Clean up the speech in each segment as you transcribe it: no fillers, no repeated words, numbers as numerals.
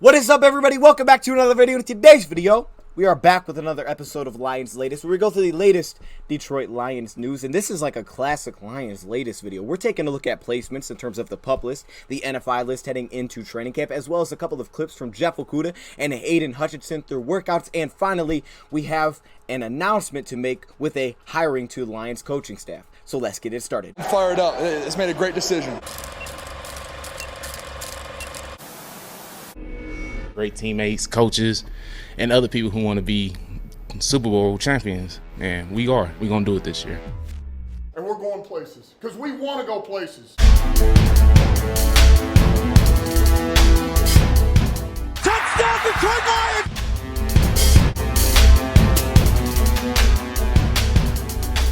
What is up, everybody? Welcome back to another video. In today's video, we are back with another episode of Lions Latest, where we go through the latest Detroit Lions news. And this is like a classic Lions Latest video. We're taking a look at placements in terms of the Pup List, the NFI list heading into training camp, as well as a couple of clips from Okuda and Aiden Hutchinson through workouts. And finally, we have an announcement to make with a hiring to the Lions coaching staff. So let's get it started. Fired up. It's made a great decision. Great teammates, coaches, and other people who want to be Super Bowl champions. And we are. We're going to do it this year. And we're going places because we want to go places. Touchdown, Detroit Lions!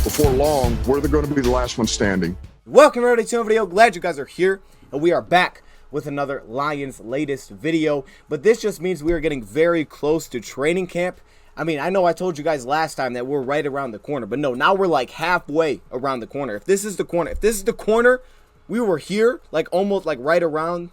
Before long, we're going to be the last one standing. Welcome everybody to a video. Glad you guys are here, and we are back with another Lions Latest video. But this just means we are getting very close to training camp. I mean, I know I told you guys last time that we're right around the corner, but no, now we're like halfway around the corner. If this is the corner, we were here, like almost like right around.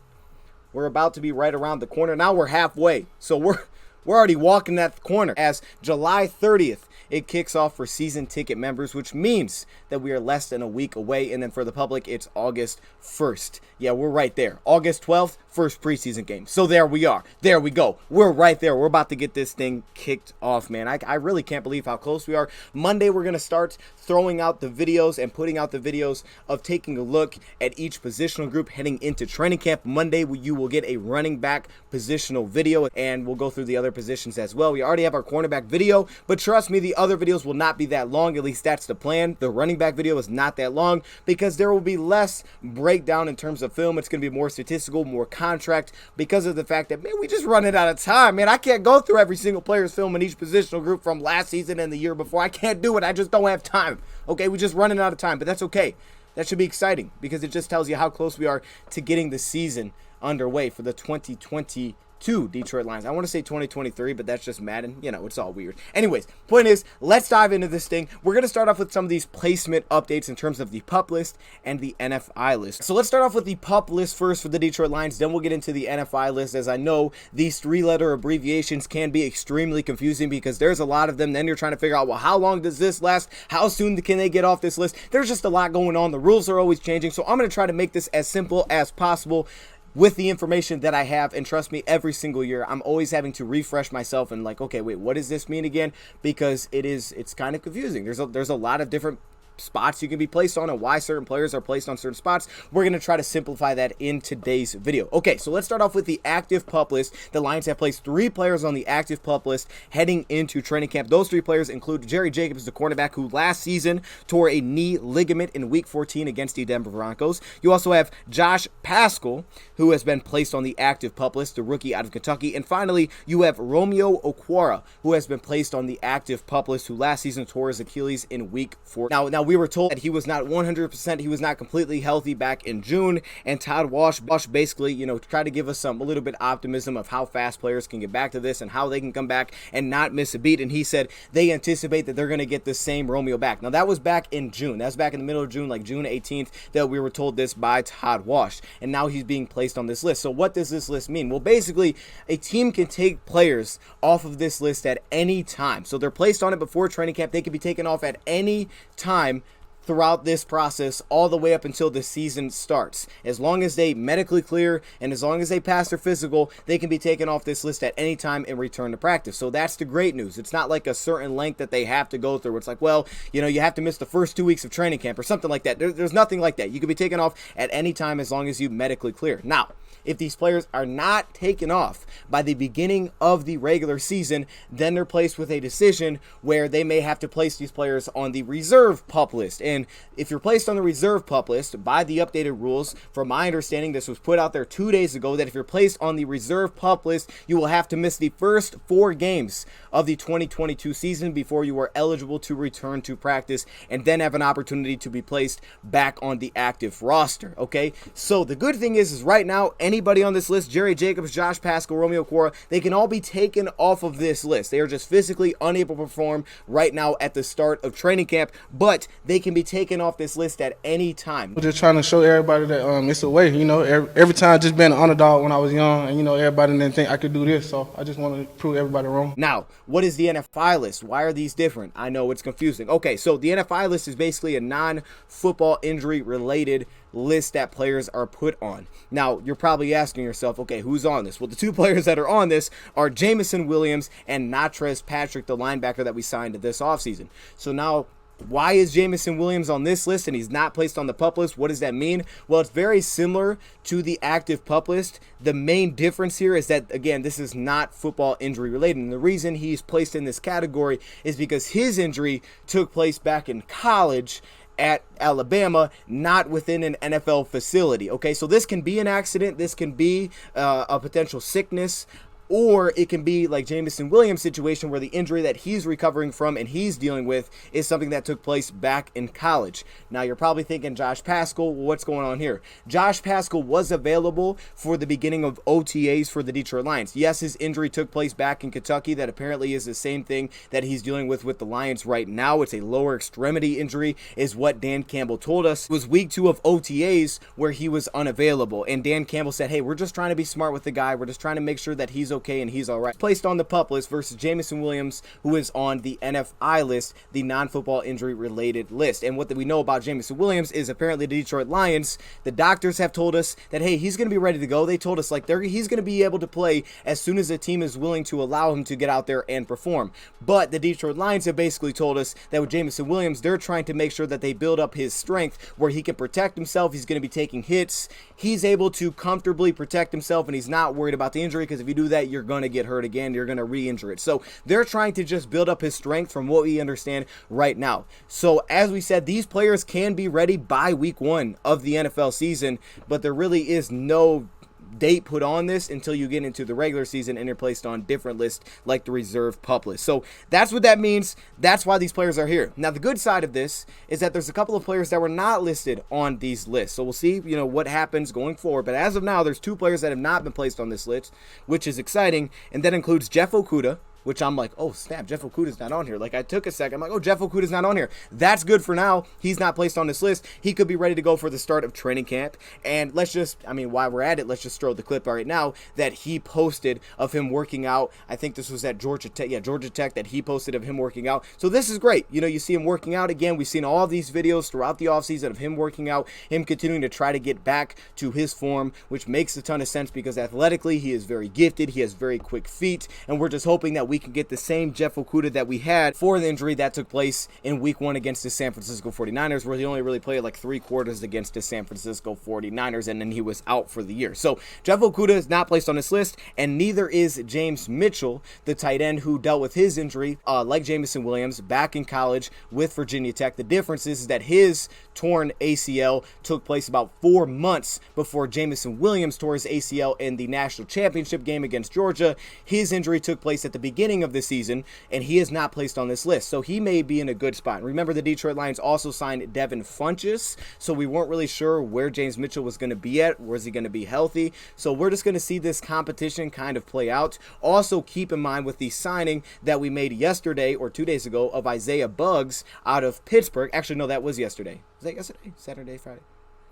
We're about to be right around the corner. Now we're halfway, so we're already walking that corner. As July 30th, it kicks off for season ticket members, which means that we are less than a week away. And then for the public, it's August 1st. Yeah, we're right there. August 12th, first preseason game. So there we are. There we go. We're right there. We're about to get this thing kicked off, man. I really can't believe how close we are. Monday, we're going to start throwing out the videos and putting out the videos of taking a look at each positional group heading into training camp. Monday, you will get a running back positional video, and we'll go through the other positions as well. We already have our cornerback video, but trust me, the other videos will not be that long. At least that's the plan. The running back video is not that long because there will be less breakdown in terms of film. It's going to be more statistical, more contract, because of the fact that, man, we just running out of time, man. I can't go through every single player's film in each positional group from last season and the year before. I can't do it. I just don't have time. Okay, we're just running out of time, but that's okay. That should be exciting because it just tells you how close we are to getting the season underway for the 2022 Detroit Lions. I want to say 2023, but that's just Madden. You know, it's all weird. Anyways, point is, let's dive into this thing. We're going to start off with some of these placement updates in terms of the Pup List and the NFI list. So let's start off with the Pup List first for the Detroit Lions. Then we'll get into the NFI list, as I know these three-letter abbreviations can be extremely confusing because there's a lot of them. Then you're trying to figure out, well, how long does this last? How soon can they get off this list? There's just a lot going on. The rules are always changing. So I'm going to try to make this as simple as possible with the information that I have. And trust me, every single year I'm always having to refresh myself and like, okay, wait, what does this mean again? Because it's kind of confusing. There's a lot of different spots you can be placed on and why certain players are placed on certain spots. We're going to try to simplify that in today's video. Okay, so let's start off with the active Pup List. The Lions have placed 3 players on the active Pup List heading into training camp. Those 3 players include Jerry Jacobs, the cornerback, who last season tore a knee ligament in week 14 against the Denver Broncos. You also have Josh Paschal, who has been placed on the active Pup List, the rookie out of Kentucky. And finally, you have Romeo Okwara, who has been placed on the active Pup List, who last season tore his Achilles in week 4. Now we were told that he was not 100%, he was not completely healthy back in June, and Todd Walsh basically, tried to give us a little bit optimism of how fast players can get back to this and how they can come back and not miss a beat. And he said they anticipate that they're going to get the same Romeo back. Now that was back in June. That was back in the middle of June, like June 18th, that we were told this by Todd Walsh. And now he's being placed on this list. So what does this list mean? Well, basically, a team can take players off of this list at any time. So they're placed on it before training camp. They can be taken off at any time throughout this process all the way up until the season starts. As long as they medically clear and as long as they pass their physical, they can be taken off this list at any time and return to practice. So that's the great news. It's not like a certain length that they have to go through. It's like, well, you have to miss the first 2 weeks of training camp or something like that. There's nothing like that. You can be taken off at any time as long as you medically clear. Now, if these players are not taken off by the beginning of the regular season, then they're placed with a decision where they may have to place these players on the reserve Pup List. And if you're placed on the reserve Pup List by the updated rules, from my understanding, this was put out there 2 days ago, that if you're placed on the reserve Pup List, you will have to miss the first 4 games of the 2022 season before you are eligible to return to practice and then have an opportunity to be placed back on the active roster. Okay, so the good thing is right now anybody on this list, Jerry Jacobs, Josh Paschal, Romeo Okwara, they can all be taken off of this list. They are just physically unable to perform right now at the start of training camp, but they can be taken off this list at any time. We're just trying to show everybody that it's a way, every time just being an underdog when I was young, and everybody didn't think I could do this, so I just want to prove everybody wrong. Now, what is the NFI list? Why are these different? I know it's confusing. Okay, so the NFI list is basically a non-football injury related list that players are put on. Now, you're probably asking yourself, okay, who's on this? Well, the two players that are on this are Jameson Williams and Natrez Patrick, the linebacker that we signed this offseason. So now, why is Jameson Williams on this list and he's not placed on the Pup List? What does that mean? Well, it's very similar to the active Pup List. The main difference here is that, again, this is not football injury related. And the reason he's placed in this category is because his injury took place back in college at Alabama, not within an NFL facility. Okay, so this can be an accident. This can be a potential sickness. Or it can be like Jameson Williams' situation where the injury that he's recovering from and he's dealing with is something that took place back in college. Now, you're probably thinking, Josh Paschal, what's going on here? Josh Paschal was available for the beginning of OTAs for the Detroit Lions. Yes, his injury took place back in Kentucky. That apparently is the same thing that he's dealing with the Lions right now. It's a lower extremity injury is what Dan Campbell told us. It was week 2 of OTAs where he was unavailable. And Dan Campbell said, hey, we're just trying to be smart with the guy. We're just trying to make sure that he's okay and he's all right. Placed on the Pup List versus Jameson Williams, who is on the NFI list, the non-football injury related list. And what we know about Jameson Williams is apparently the Detroit Lions, the doctors have told us that, hey, he's going to be ready to go. They told us he's going to be able to play as soon as the team is willing to allow him to get out there and perform. But the Detroit Lions have basically told us that with Jameson Williams, they're trying to make sure that they build up his strength where he can protect himself. He's going to be taking hits. He's able to comfortably protect himself, and he's not worried about the injury, because if you do that, you're going to get hurt again. You're going to re-injure it. So they're trying to just build up his strength from what we understand right now. So as we said, these players can be ready by week 1 of the NFL season, but there really is no date put on this until you get into the regular season and you're placed on different lists like the reserve Pup List. So that's what that means. That's why these players are here. Now, the good side of this is that there's a couple of players that were not listed on these lists. So we'll see, what happens going forward. But as of now, there's 2 players that have not been placed on this list, which is exciting. And that includes Jeff Okuda, which I'm like, oh snap, Jeff Okuda's not on here. Like, I took a second, I'm like, oh, Jeff Okuda's not on here. That's good for now. He's not placed on this list. He could be ready to go for the start of training camp. And while we're at it, let's just throw the clip right now that he posted of him working out. I think this was at Georgia Tech. Yeah, Georgia Tech, that he posted of him working out. So this is great. You see him working out again. We've seen all these videos throughout the offseason of him working out, him continuing to try to get back to his form, which makes a ton of sense because athletically he is very gifted. He has very quick feet, and we're just hoping that we can get the same Jeff Okuda that we had for the injury that took place in week 1 against the San Francisco 49ers, where he only really played like 3 quarters against the San Francisco 49ers, and then he was out for the year. So Jeff Okuda is not placed on this list, and neither is James Mitchell, the tight end who dealt with his injury, like Jameson Williams, back in college with Virginia Tech. The difference is that his torn ACL took place about 4 months before Jameson Williams tore his ACL in the national championship game against Georgia. His injury took place at the beginning of the season, and he is not placed on this list. So he may be in a good spot. Remember, the Detroit Lions also signed Devin Funchess, so we weren't really sure where James Mitchell was going to be at. Was he going to be healthy? So we're just going to see this competition kind of play out. Also, keep in mind with the signing that we made yesterday or 2 days ago of Isaiah Buggs out of Pittsburgh. Actually, no, that was yesterday. Was that yesterday? Saturday, Friday?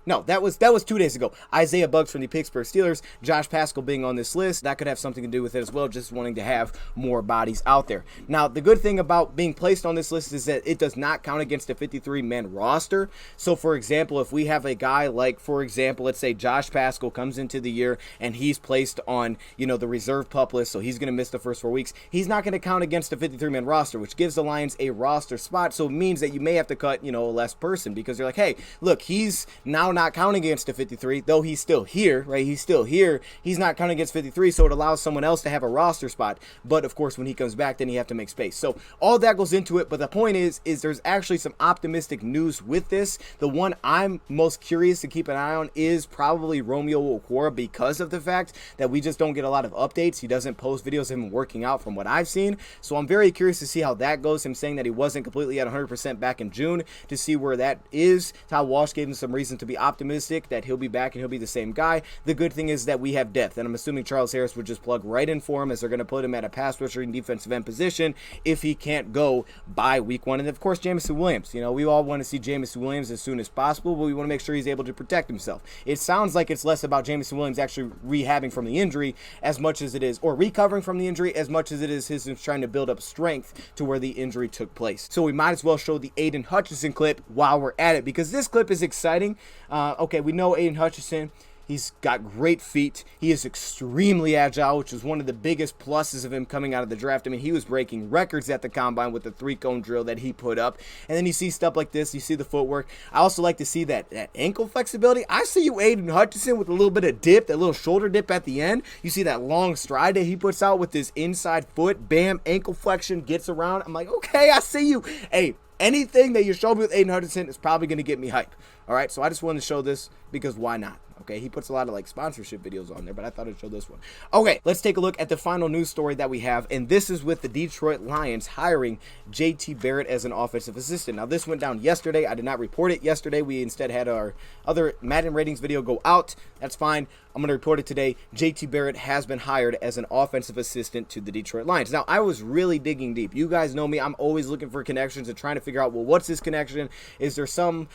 No, that was 2 days ago. Isaiah Buggs from the Pittsburgh Steelers, Josh Paschal being on this list, that could have something to do with it as well, just wanting to have more bodies out there. Now, the good thing about being placed on this list is that it does not count against a 53-man roster. So, for example, if we have a guy like, for example, let's say Josh Paschal comes into the year and he's placed on, the reserve Pup List, so he's going to miss the first 4 weeks, he's not going to count against a 53-man roster, which gives the Lions a roster spot. So it means that you may have to cut, a less person, because you're like, hey, look, he's now not counting against a 53, though he's still here, right? He's still here. He's not counting against 53, so it allows someone else to have a roster spot. But of course, when he comes back, then you have to make space. So all that goes into it. But the point is there's actually some optimistic news with this. The one I'm most curious to keep an eye on is probably Romeo Okwara, because of the fact that we just don't get a lot of updates. He doesn't post videos of him working out from what I've seen. So I'm very curious to see how that goes. Him saying that he wasn't completely at 100% back in June, to see where that is. Todd Walsh gave him some reason to be optimistic that he'll be back and he'll be the same guy. The good thing is that we have depth, and I'm assuming Charles Harris would just plug right in for him, as they're going to put him at a pass rushing defensive end position if he can't go by week 1. And of course, Jameson Williams. You know, we all want to see Jameson Williams as soon as possible, but we want to make sure he's able to protect himself. It sounds like it's less about Jameson Williams actually rehabbing from the injury as much as it is, or recovering from the injury as much as it is his trying to build up strength to where the injury took place. So we might as well show the Aiden Hutchinson clip while we're at it, because this clip is exciting. Okay, we know Aiden Hutchinson. He's got great feet. He is extremely agile, which is one of the biggest pluses of him coming out of the draft. I mean, he was breaking records at the combine with the 3-cone drill that he put up. And then you see stuff like this. You see the footwork. I also like to see that ankle flexibility. I see you, Aiden Hutchinson, with a little bit of dip, that little shoulder dip at the end. You see that long stride that he puts out with his inside foot. Bam, ankle flexion, gets around. I'm like, okay, I see you. Hey, anything that you show me with Aiden Hutchinson is probably going to get me hype. All right, so I just wanted to show this because why not? Okay, he puts a lot of like sponsorship videos on there, but I thought I'd show this one. Okay, let's take a look at the final news story that we have, and this is with the Detroit Lions hiring JT Barrett as an offensive assistant. Now, this went down yesterday. I did not report it yesterday. We instead had our other Madden ratings video go out. That's fine. I'm going to report it today. JT Barrett has been hired as an offensive assistant to the Detroit Lions. Now, I was really digging deep. You guys know me. I'm always looking for connections and trying to figure out, well, what's this connection? Is there some,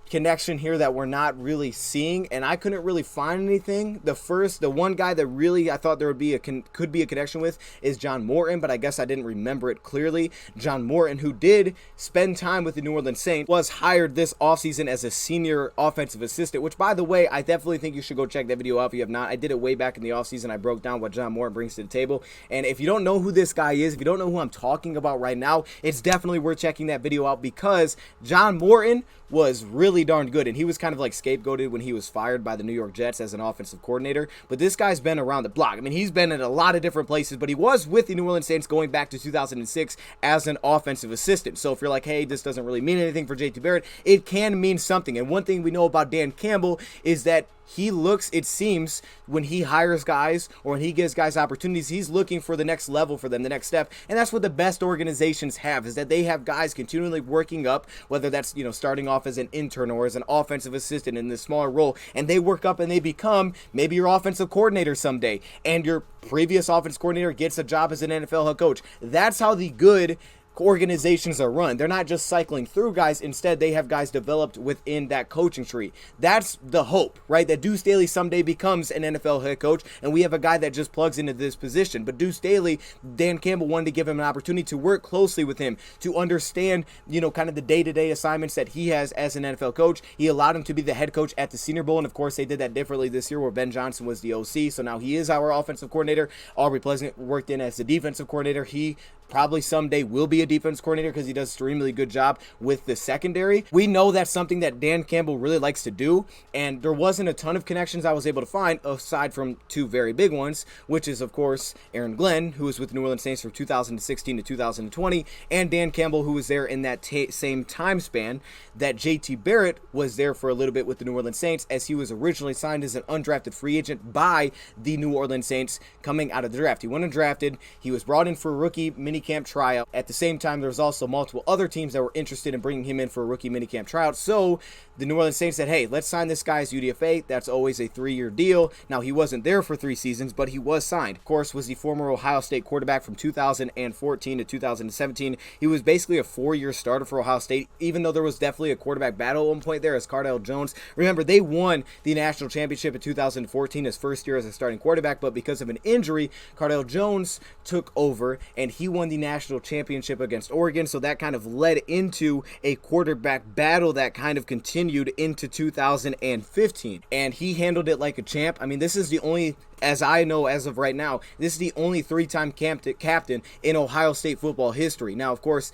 connection here that we're not really seeing? And I couldn't really find anything. The one guy that really I thought there would be could be a connection with is John Morton, but I guess I didn't remember it clearly. John Morton, who did spend time with the New Orleans Saints, was hired this offseason as a senior offensive assistant, which, by the way, I definitely think you should go check that video out if you have not. I did it way back in the offseason. I broke down what John Morton brings to the table, and if you don't know who this guy is, if you don't know who I'm talking about right now, it's definitely worth checking that video out, because John Morton was really darn good, and he was kind of like scapegoated when he was fired by the New York Jets as an offensive coordinator. But this guy's been around the block. I mean, he's been in a lot of different places, but he was with the New Orleans Saints going back to 2006 as an offensive assistant. So if you're like, hey, this doesn't really mean anything for JT Barrett, it can mean something. And one thing we know about Dan Campbell is that he looks, it seems, when he hires guys or when he gives guys opportunities, he's looking for the next level for them, the next step. And that's what the best organizations have, is that they have guys continually working up, whether that's, starting off as an intern or as an offensive assistant in this smaller role, and they work up and they become maybe your offensive coordinator someday, and your previous offense coordinator gets a job as an NFL head coach. That's how the good organizations are run. They're not just cycling through guys. Instead, they have guys developed within that coaching tree. That's the hope, right? That Deuce Staley someday becomes an NFL head coach, and we have a guy that just plugs into this position. But Deuce Staley, Dan Campbell wanted to give him an opportunity to work closely with him, to understand, kind of the day-to-day assignments that he has as an NFL coach. He allowed him to be the head coach at the Senior Bowl, and of course, they did that differently this year where Ben Johnson was the OC, so now he is our offensive coordinator. Aubrey Pleasant worked in as the defensive coordinator. He probably someday will be a defense coordinator because he does an extremely good job with the secondary. We know that's something that Dan Campbell really likes to do, and there wasn't a ton of connections I was able to find aside from two very big ones, which is, of course, Aaron Glenn, who was with the New Orleans Saints from 2016 to 2020, and Dan Campbell, who was there in that same time span that JT Barrett was there for a little bit with the New Orleans Saints, as he was originally signed as an undrafted free agent by the New Orleans Saints coming out of the draft. He went undrafted. He was brought in for a rookie minicamp tryout. At the same time, there was also multiple other teams that were interested in bringing him in for a rookie minicamp tryout. So the New Orleans Saints said, hey, let's sign this guy as UDFA. That's always a 3-year deal. Now, he wasn't there for 3 seasons, but he was signed. Of course, was the former Ohio State quarterback from 2014 to 2017. He was basically a 4-year starter for Ohio State, even though there was definitely a quarterback battle at one point there as Cardale Jones. Remember, they won the national championship in 2014, his first year as a starting quarterback, but because of an injury, Cardale Jones took over, and he won the national championship against Oregon, so that kind of led into a quarterback battle that kind of continued into 2015, and he handled it like a champ. I mean, this is the only, as I know as of right now, this is the only 3-time captain in Ohio State football history. Now, of course,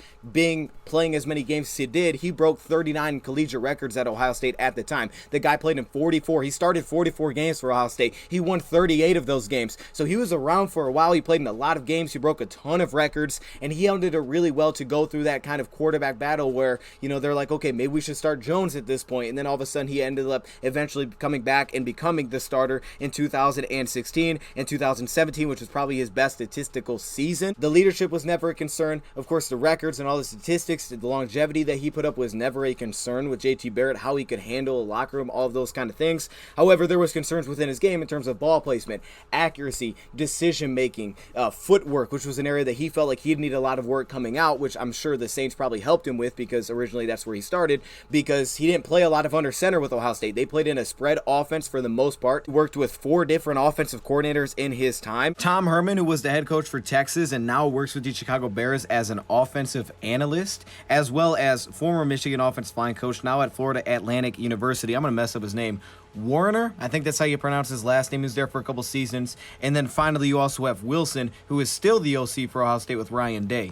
playing as many games as he did, he broke 39 collegiate records at Ohio State at the time. The guy played in 44. He started 44 games for Ohio State. He won 38 of those games. So he was around for a while. He played in a lot of games. He broke a ton of records, and he handled it really well to go through that kind of quarterback battle where, you know, they're like, okay, maybe we should start Jones at this point. And then all of a sudden he ended up eventually coming back and becoming the starter in 2016 and 2017, which was probably his best statistical season. The leadership was never a concern. Of course, the records and all the statistics, the longevity that he put up was never a concern with JT Barrett, how he could handle a locker room, all of those kind of things. However, there was concerns within his game in terms of ball placement, accuracy, decision making, footwork, which was an area that he felt like he'd need a lot of work coming out, which I'm sure the Saints probably helped him with because originally that's where he started, because he didn't play a lot of under center with Ohio State. They played in a spread offense for the most part. He worked with 4 different offensive coordinators in his time. Tom Herman, who was the head coach for Texas and now works with the Chicago Bears as an offensive analyst, as well as former Michigan offensive line coach, now at Florida Atlantic University. I'm going to mess up his name. Warner, I think that's how you pronounce his last name. He was there for a couple seasons. And then finally, you also have Wilson, who is still the OC for Ohio State with Ryan Day.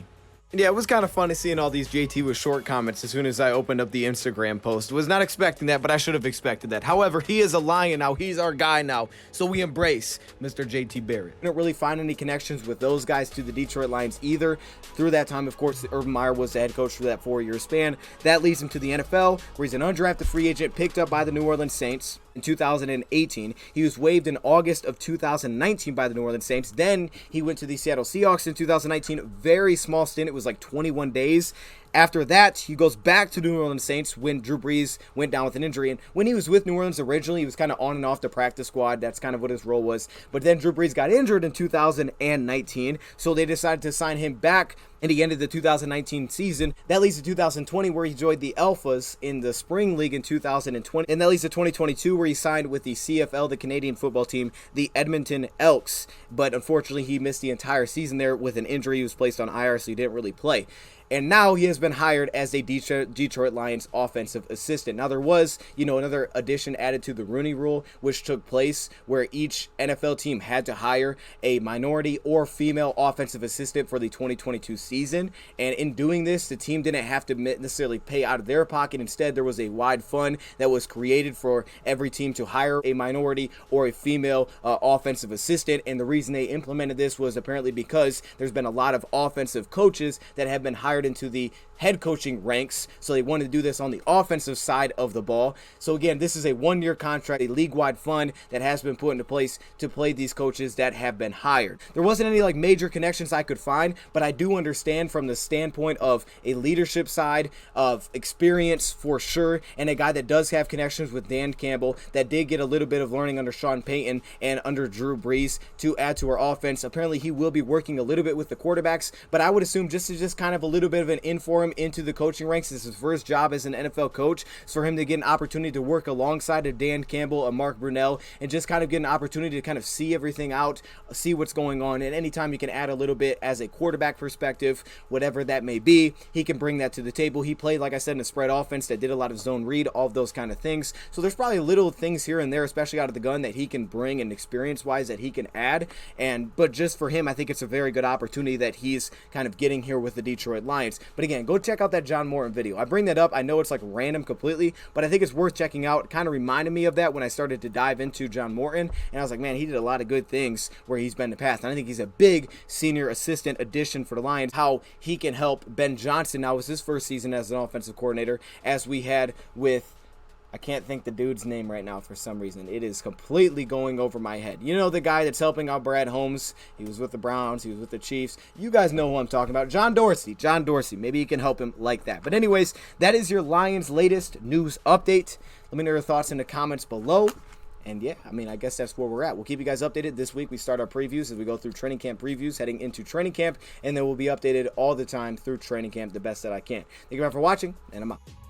Yeah, it was kind of funny seeing all these JT with short comments as soon as I opened up the Instagram post. Was not expecting that, but I should have expected that. However, he is a Lion now. He's our guy now. So we embrace Mr. JT Barrett. Didn't really find any connections with those guys to the Detroit Lions either. Through that time, of course, Urban Meyer was the head coach for that 4-year span. That leads him to the NFL, where he's an undrafted free agent picked up by the New Orleans Saints in 2018. He was waived in August of 2019 by the New Orleans Saints. Then he went to the Seattle Seahawks in 2019. Very small stint. It was like 21 days. After that, he goes back to New Orleans Saints when Drew Brees went down with an injury. And when he was with New Orleans originally, he was kind of on and off the practice squad. That's kind of what his role was. But then Drew Brees got injured in 2019, so they decided to sign him back, and he ended the 2019 season. That leads to 2020, where he joined the Alphas in the Spring League in 2020. And that leads to 2022, where he signed with the CFL, the Canadian football team, the Edmonton Elks. But unfortunately, he missed the entire season there with an injury. He was placed on IR, so he didn't really play. And now he has been hired as a Detroit Lions offensive assistant. Now there was, another addition added to the Rooney Rule, which took place where each NFL team had to hire a minority or female offensive assistant for the 2022 season. And in doing this, the team didn't have to necessarily pay out of their pocket. Instead, there was a wide fund that was created for every team to hire a minority or a female offensive assistant. And the reason they implemented this was apparently because there's been a lot of offensive coaches that have been hired into the head coaching ranks, so they wanted to do this on the offensive side of the ball. So again, this is a 1-year contract, a league-wide fund that has been put into place to play these coaches that have been hired. There wasn't any major connections I could find, but I do understand from the standpoint of a leadership side of experience for sure, and a guy that does have connections with Dan Campbell, that did get a little bit of learning under Sean Payton and under Drew Brees to add to our offense. Apparently he will be working a little bit with the quarterbacks, but I would assume just kind of a little bit of an in for him into the coaching ranks. This is his first job as an NFL coach, so for him to get an opportunity to work alongside of Dan Campbell and Mark Brunell and just kind of get an opportunity to kind of see everything out, see what's going on. And anytime you can add a little bit as a quarterback perspective, whatever that may be, he can bring that to the table. He played, like I said, in a spread offense that did a lot of zone read, all of those kind of things. So there's probably little things here and there, especially out of the gun, that he can bring and experience-wise that he can add. But just for him, I think it's a very good opportunity that he's kind of getting here with the Detroit Lions. But again, go check out that John Morton video. I bring that up. I know it's random completely, but I think it's worth checking out. It kind of reminded me of that when I started to dive into John Morton, and I was like, man, he did a lot of good things where he's been in the past. And I think he's a big senior assistant addition for the Lions. How he can help Ben Johnson. Now, it was his first season as an offensive coordinator, as we had with, I can't think the dude's name right now for some reason. It is completely going over my head. You know, the guy that's helping out Brad Holmes. He was with the Browns. He was with the Chiefs. You guys know who I'm talking about. John Dorsey. John Dorsey. Maybe you can help him like that. But anyways, that is your Lions latest news update. Let me know your thoughts in the comments below. And yeah, I guess that's where we're at. We'll keep you guys updated. This week we start our previews as we go through training camp previews heading into training camp. And then we'll be updated all the time through training camp the best that I can. Thank you everyone for watching, and I'm out.